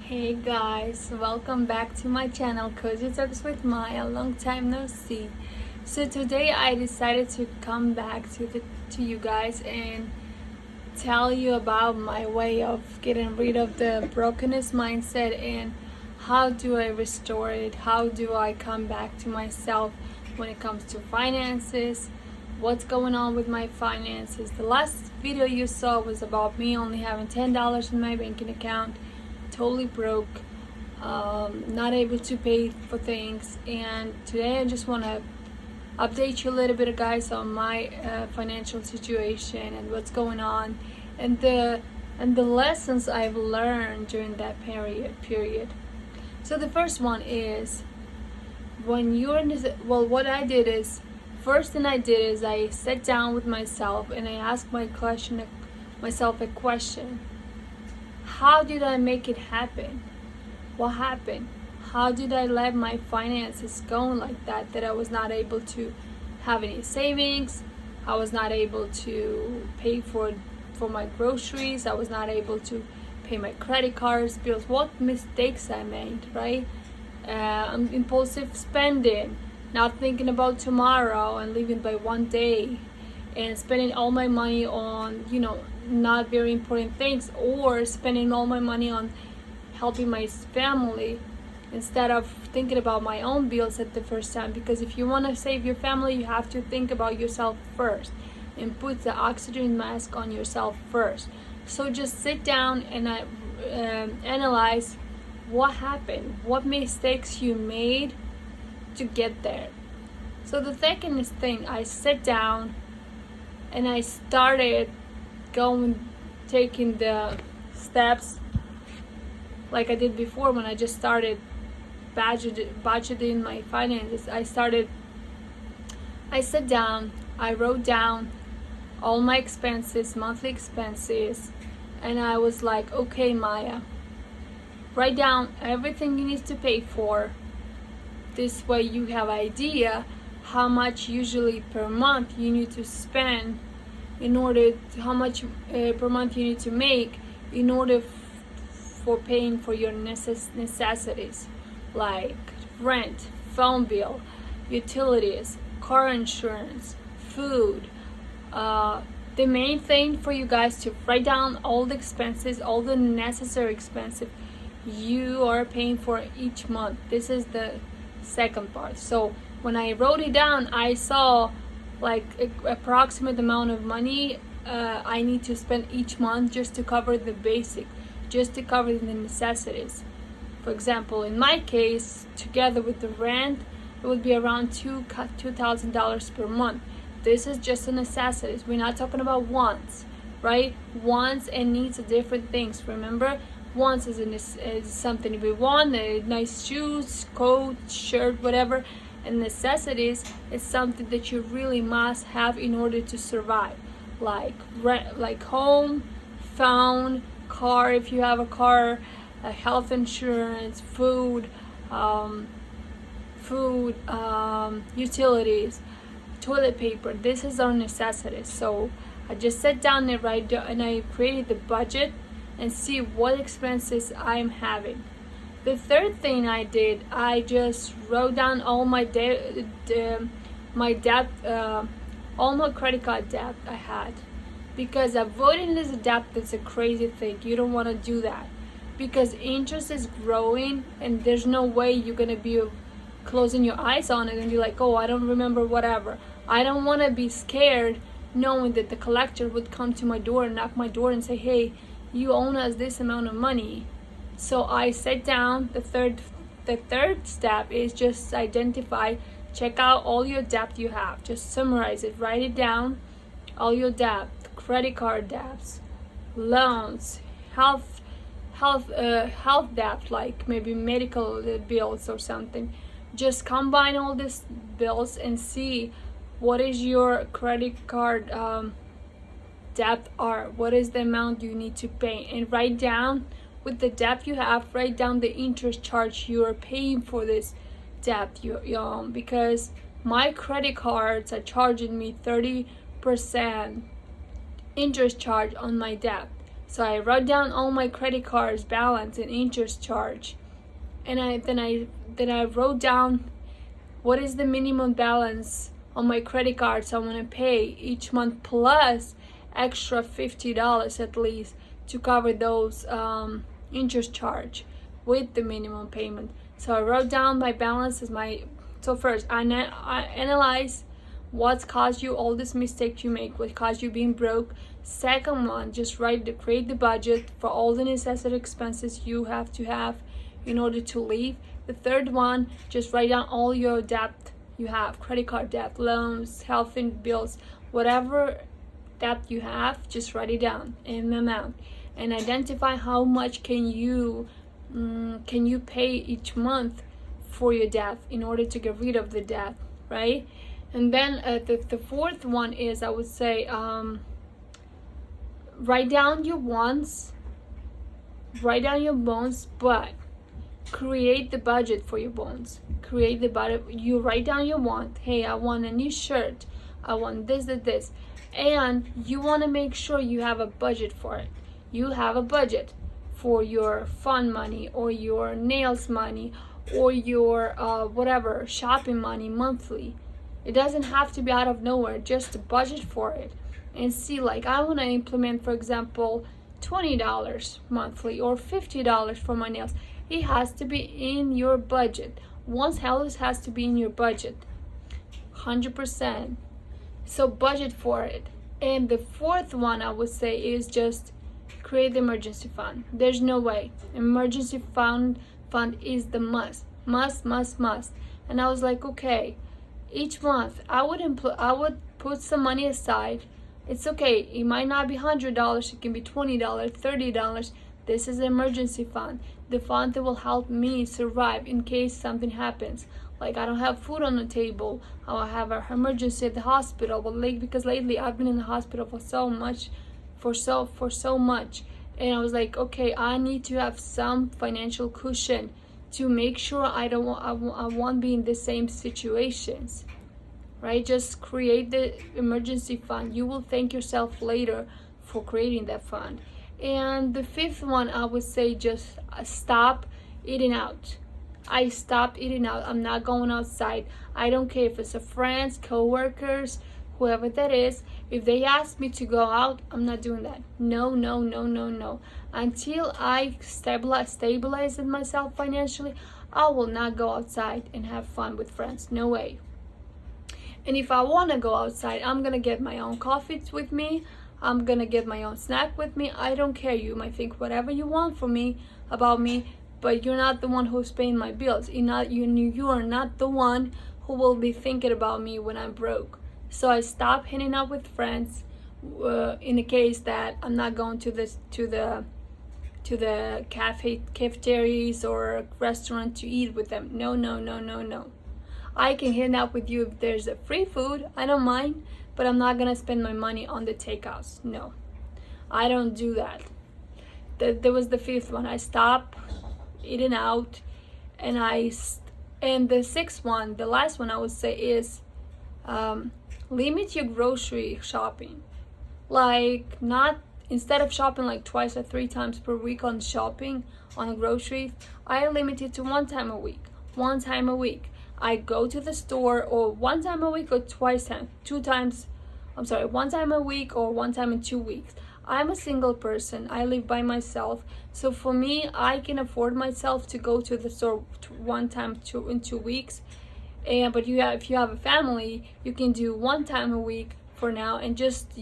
Hey guys, welcome back to my channel Cozy Talks with Maya. Long time no see. So today I decided to come back to you guys and tell you about my way of getting rid of the brokenness mindset and how do I restore it? How do I come back to myself when it comes to finances? What's going on with my finances? The last video you saw was about me only having $10 in my banking account, totally broke, not able to pay for things. And today I just want to update you a little bit, guys, on my financial situation and what's going on, and the lessons I've learned during that period. So the first one is, when you're in this, well, what I did is, first thing I did is I sat down with myself and I asked myself a question. How did I make it happen? What happened? How did I let my finances go like that I was not able to have any savings? I was not able to pay for my groceries. I was not able to pay my credit cards bills. What mistakes I made, right? Impulsive spending, not thinking about tomorrow and living by one day, and spending all my money on, not very important things, or spending all my money on helping my family instead of thinking about my own bills at the first time. Because if you want to save your family, you have to think about yourself first and put the oxygen mask on yourself first. So just sit down and analyze what happened, what mistakes you made to get there. So the second thing, I sat down and I started taking the steps like I did before when I just started budgeting my finances. I sat down, I wrote down all my expenses, monthly expenses, and I was like, okay, Maya, write down everything you need to pay for. This way you have idea how much usually per month you need to spend how much per month you need to make in order for paying for your necessities, like rent, phone bill, utilities, car insurance, food. The main thing for you guys to write down all the expenses, all the necessary expenses you are paying for each month. This is the second part. So when I wrote it down, I saw like approximate amount of money I need to spend each month just to cover the basic, just to cover the necessities. For example, in my case, together with the rent, it would be around $2,000 per month. This is just the necessities. We're not talking about wants, right? Wants and needs are different things. Remember, wants is something we want, nice shoes, coat, shirt, whatever. And necessities is something that you really must have in order to survive, like rent, like home, phone, car if you have a car, health insurance, food, utilities, toilet paper. This is our necessities. So I just sat down and I created the budget and see what expenses I'm having. The third thing I did, I just wrote down all my debt, all my credit card debt I had, because avoiding this debt is a crazy thing. You don't want to do that because interest is growing, and there's no way you're gonna be closing your eyes on it and be like, oh, I don't remember whatever. I don't want to be scared knowing that the collector would come to my door and knock my door and say, hey, you owe us this amount of money. So I sat down. The third step is just identify, check out all your debt you have. Just summarize it, write it down. All your debt, credit card debts, loans, health debt, like maybe medical bills or something. Just combine all these bills and see what is your credit card debt are. What is the amount you need to pay, and write down. With the debt you have, write down the interest charge you are paying for this debt you own, because my credit cards are charging me 30% interest charge on my debt. So I wrote down all my credit cards balance and interest charge, and then I wrote down what is the minimum balance on my credit cards I want to pay each month, plus extra $50 at least to cover those interest charge with the minimum payment. So I wrote down my balance as my. So first I analyze what's caused you all this mistake you make, what caused you being broke. Second one, just create the budget for all the necessary expenses you have to have in order to live. The third one, just write down all your debt you have, credit card debt, loans, health and bills, whatever debt you have, just write it down in the amount, and identify how much can you pay each month for your debt in order to get rid of the debt, right? And then the fourth one is, I would say, write down your wants, write down your wants, but create the budget for your wants. Create the budget. You write down your want. Hey, I want a new shirt. I want this. And you want to make sure you have a budget for it. You have a budget for your fun money, or your nails money, or your whatever, shopping money monthly. It doesn't have to be out of nowhere, just budget for it and see, like, I want to implement, for example, $20 monthly or $50 for my nails. It has to be in your budget. Once health has to be in your budget, 100%. So budget for it. And the fourth one I would say is just create the emergency fund. There's no way. Emergency fund is the must. And I was like, okay, each month I would put some money aside. It's okay. It might not be $100. It can be $20, $30. This is an emergency fund. The fund that will help me survive in case something happens. Like, I don't have food on the table, or I have an emergency at the hospital. But because lately I've been in the hospital for so much, and I was like, okay, I need to have some financial cushion to make sure I won't be in the same situations, right? Just create the emergency fund. You will thank yourself later for creating that fund. And the fifth one, I would say, just stop eating out. I stopped eating out. I'm not going outside. I don't care if it's a friends, co-workers, whoever that is. If they ask me to go out, I'm not doing that. No. Until I stabilize myself financially, I will not go outside and have fun with friends. No way. And if I want to go outside, I'm going to get my own coffee with me. I'm going to get my own snack with me. I don't care. You might think whatever you want from me, about me, but you're not the one who's paying my bills. You are not the one who will be thinking about me when I'm broke. So I stopped hanging out with friends in the case that I'm not going to the cafeterias or restaurant to eat with them. No. I can hang out with you if there's a free food. I don't mind, but I'm not gonna spend my money on the takeouts. No, I don't do that. There was the fifth one. I stopped eating out, and the sixth one, the last one I would say is limit your grocery shopping. Like, not instead of shopping like twice or three times per week on shopping on groceries, I limit it to one time a week. I go to the store, or one time a week or one time a week or one time in 2 weeks. I'm a single person. I live by myself. So for me, I can afford myself to go to the store one time in 2 weeks. But if you have a family, you can do one time a week for now, and just,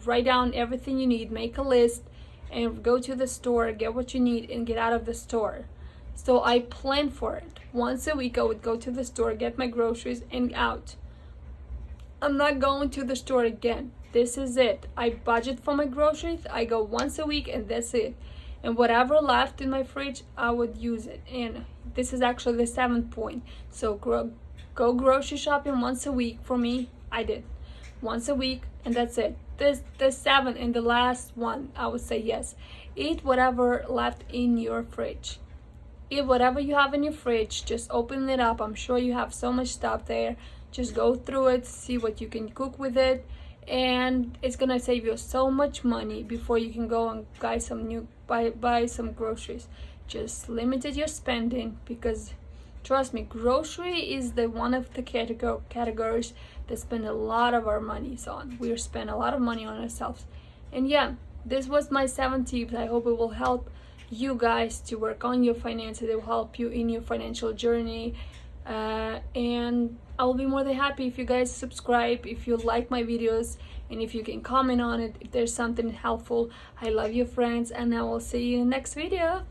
write down everything you need, make a list, and go to the store, get what you need, and get out of the store. So I plan for it. Once a week I would go to the store, get my groceries, and out. I'm not going to the store again. This is it. I budget for my groceries. I go once a week, and that's it. And whatever left in my fridge, I would use it. And this is actually the 7th point. So go grocery shopping once a week. For me, I did once a week, and that's it. The 7th and the last one, I would say yes. Eat whatever left in your fridge. Eat whatever you have in your fridge. Just open it up. I'm sure you have so much stuff there. Just go through it, see what you can cook with it, and it's gonna save you so much money before you can go and buy some groceries. Just limited your spending, because trust me, grocery is the one of the categories that spend a lot of our monies on. We spend a lot of money on ourselves. And yeah, this was my 7 tips. I hope it will help you guys to work on your finances. It will help you in your financial journey. And I will be more than happy if you guys subscribe, if you like my videos, and if you can comment on it if there's something helpful. I love you, friends, and I will see you in the next video.